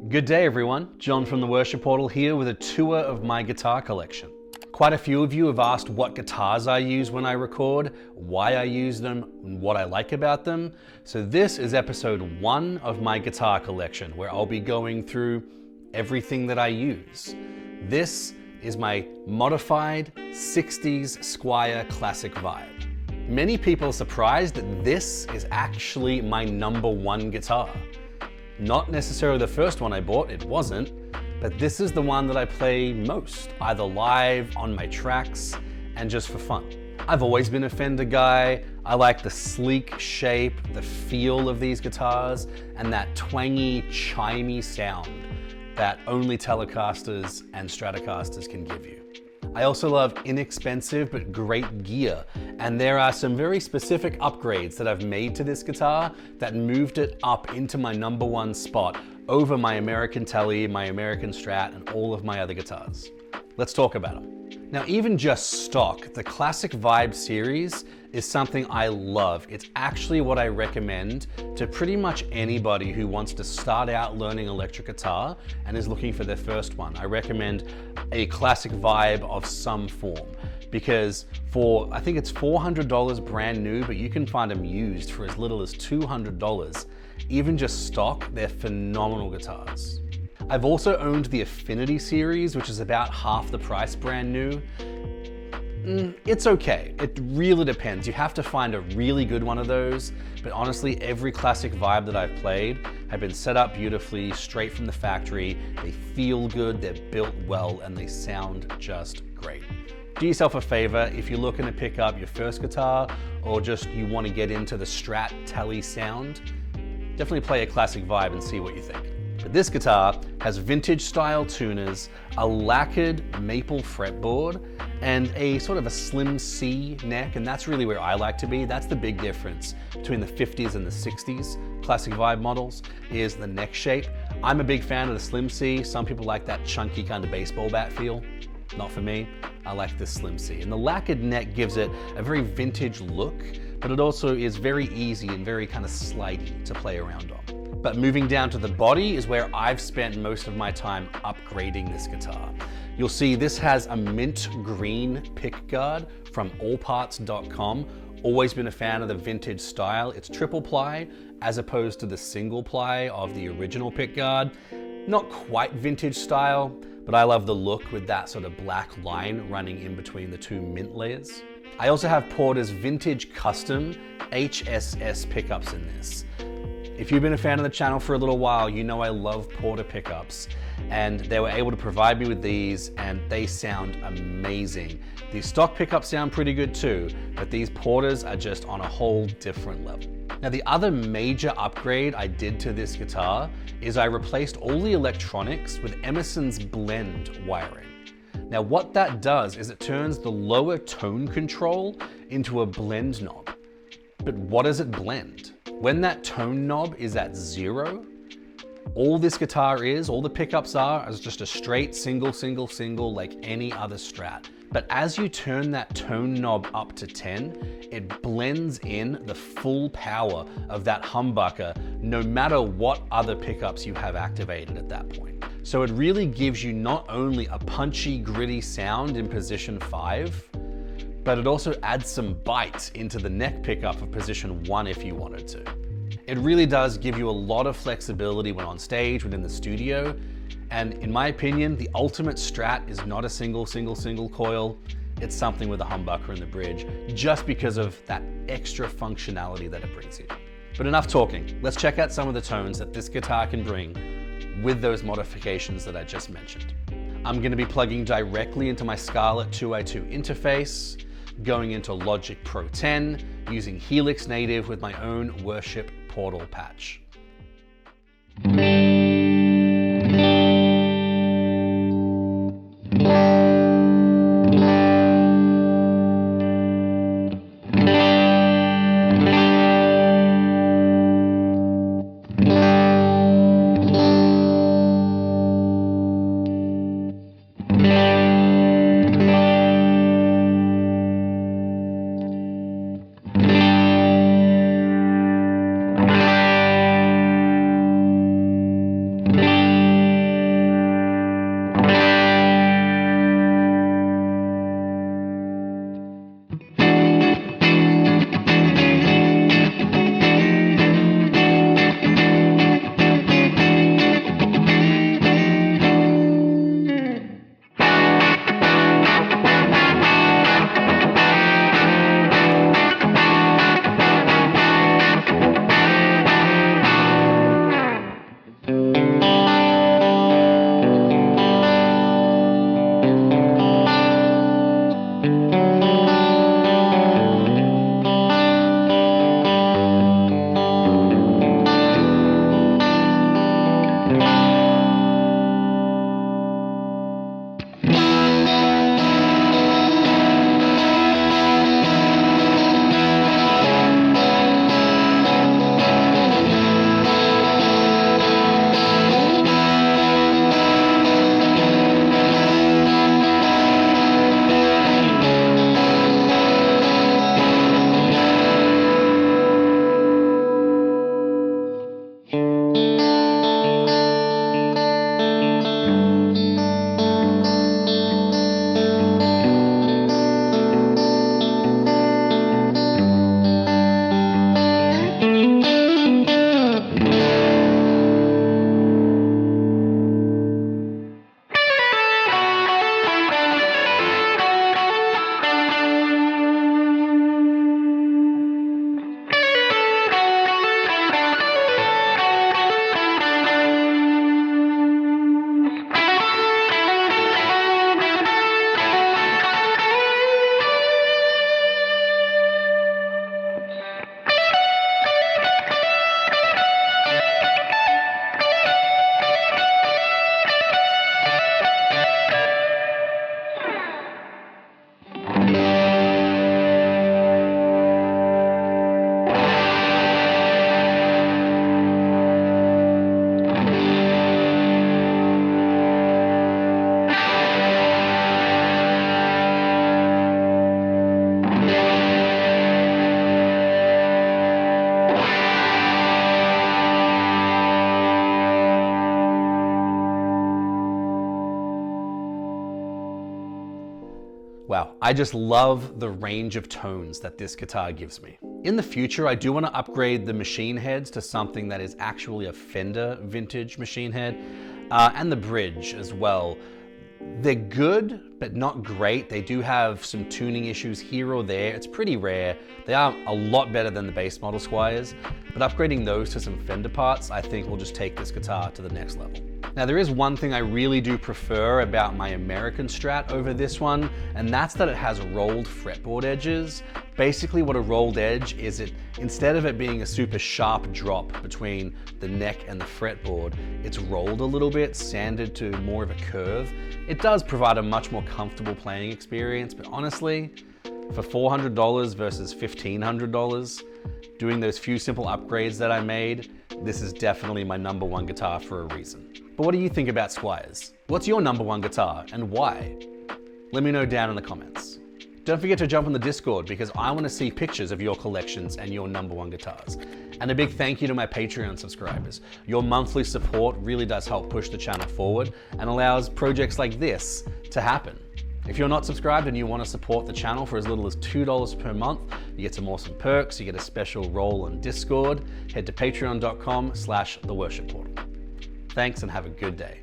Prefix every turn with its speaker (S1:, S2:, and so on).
S1: Good day everyone, John from the Worship Portal here with a tour of my guitar collection. Quite a few of you have asked what guitars I use when I record, why I use them, and what I like about them. So this is episode 1 of my guitar collection, where I'll be going through everything that I use. This is my modified 60s Squier Classic Vibe. Many people are surprised that this is actually my #1 guitar. Not necessarily the first one I bought, it wasn't, but this is the one that I play most, either live, on my tracks, and just for fun. I've always been a Fender guy. I like the sleek shape, the feel of these guitars, and that twangy, chimey sound that only Telecasters and Stratocasters can give you. I also love inexpensive but great gear, and there are some very specific upgrades that I've made to this guitar that moved it up into my #1 spot over my American Tele, my American Strat, and all of my other guitars. Let's talk about them. Now, even just stock, the Classic Vibe series is something I love. It's actually what I recommend to pretty much anybody who wants to start out learning electric guitar and is looking for their first one. I recommend a Classic Vibe of some form because for, I think it's $400 brand new, but you can find them used for as little as $200. Even just stock, they're phenomenal guitars. I've also owned the Affinity series, which is about half the price brand new. It's okay, it really depends. You have to find a really good one of those, but honestly, every Classic Vibe that I've played have been set up beautifully, straight from the factory. They feel good, they're built well, and they sound just great. Do yourself a favor, if you're looking to pick up your first guitar, or just you want to get into the Strat Tele sound, definitely play a Classic Vibe and see what you think. But this guitar has vintage style tuners, a lacquered maple fretboard, and a sort of a slim C neck, and that's really where I like to be. That's the big difference between the 50s and the 60s Classic Vibe models, is the neck shape. I'm a big fan of the slim C. Some people like that chunky kind of baseball bat feel. Not for me. I like this slim C. And the lacquered neck gives it a very vintage look, but it also is very easy and very kind of slidey to play around on. But moving down to the body is where I've spent most of my time upgrading this guitar. You'll see this has a mint green pickguard from allparts.com. Always been a fan of the vintage style. It's triple ply as opposed to the single ply of the original pickguard. Not quite vintage style, but I love the look with that sort of black line running in between the two mint layers. I also have Porter's vintage custom HSS pickups in this. If you've been a fan of the channel for a little while, you know I love Porter pickups, and they were able to provide me with these, and they sound amazing. These stock pickups sound pretty good too, but these Porters are just on a whole different level. Now, the other major upgrade I did to this guitar is I replaced all the electronics with Emerson's blend wiring. Now, what that does is it turns the lower tone control into a blend knob. But what does it blend? When that tone knob is at 0, all this guitar is, all the pickups are, is just a straight single, like any other Strat. But as you turn that tone knob up to 10, it blends in the full power of that humbucker, no matter what other pickups you have activated at that point. So it really gives you not only a punchy, gritty sound in position 5, but it also adds some bite into the neck pickup of position 1 if you wanted to. It really does give you a lot of flexibility when on stage, within the studio, and in my opinion, the ultimate Strat is not a single coil, it's something with a humbucker in the bridge, just because of that extra functionality that it brings you. But enough talking, let's check out some of the tones that this guitar can bring with those modifications that I just mentioned. I'm gonna be plugging directly into my Scarlett 2i2 interface, going into Logic Pro 10, using Helix Native with my own Worship Portal patch. Wow, I just love the range of tones that this guitar gives me. In the future, I do want to upgrade the machine heads to something that is actually a Fender vintage machine head, and the bridge as well. They're good, but not great. They do have some tuning issues here or there. It's pretty rare. They are a lot better than the base model Squiers, but upgrading those to some Fender parts, I think will just take this guitar to the next level. Now, there is one thing I really do prefer about my American Strat over this one, and that's that it has rolled fretboard edges. Basically what a rolled edge is, instead of it being a super sharp drop between the neck and the fretboard, it's rolled a little bit, sanded to more of a curve. It does provide a much more comfortable playing experience, but honestly, for $400 versus $1,500, doing those few simple upgrades that I made, this is definitely my #1 guitar for a reason. But what do you think about Squiers? What's your #1 guitar and why? Let me know down in the comments. Don't forget to jump on the Discord because I want to see pictures of your collections and your #1 guitars. And a big thank you to my Patreon subscribers. Your monthly support really does help push the channel forward and allows projects like this to happen. If you're not subscribed and you want to support the channel for as little as $2 per month, you get some awesome perks, you get a special role on Discord. Head to patreon.com/theworshipportal. Thanks and have a good day.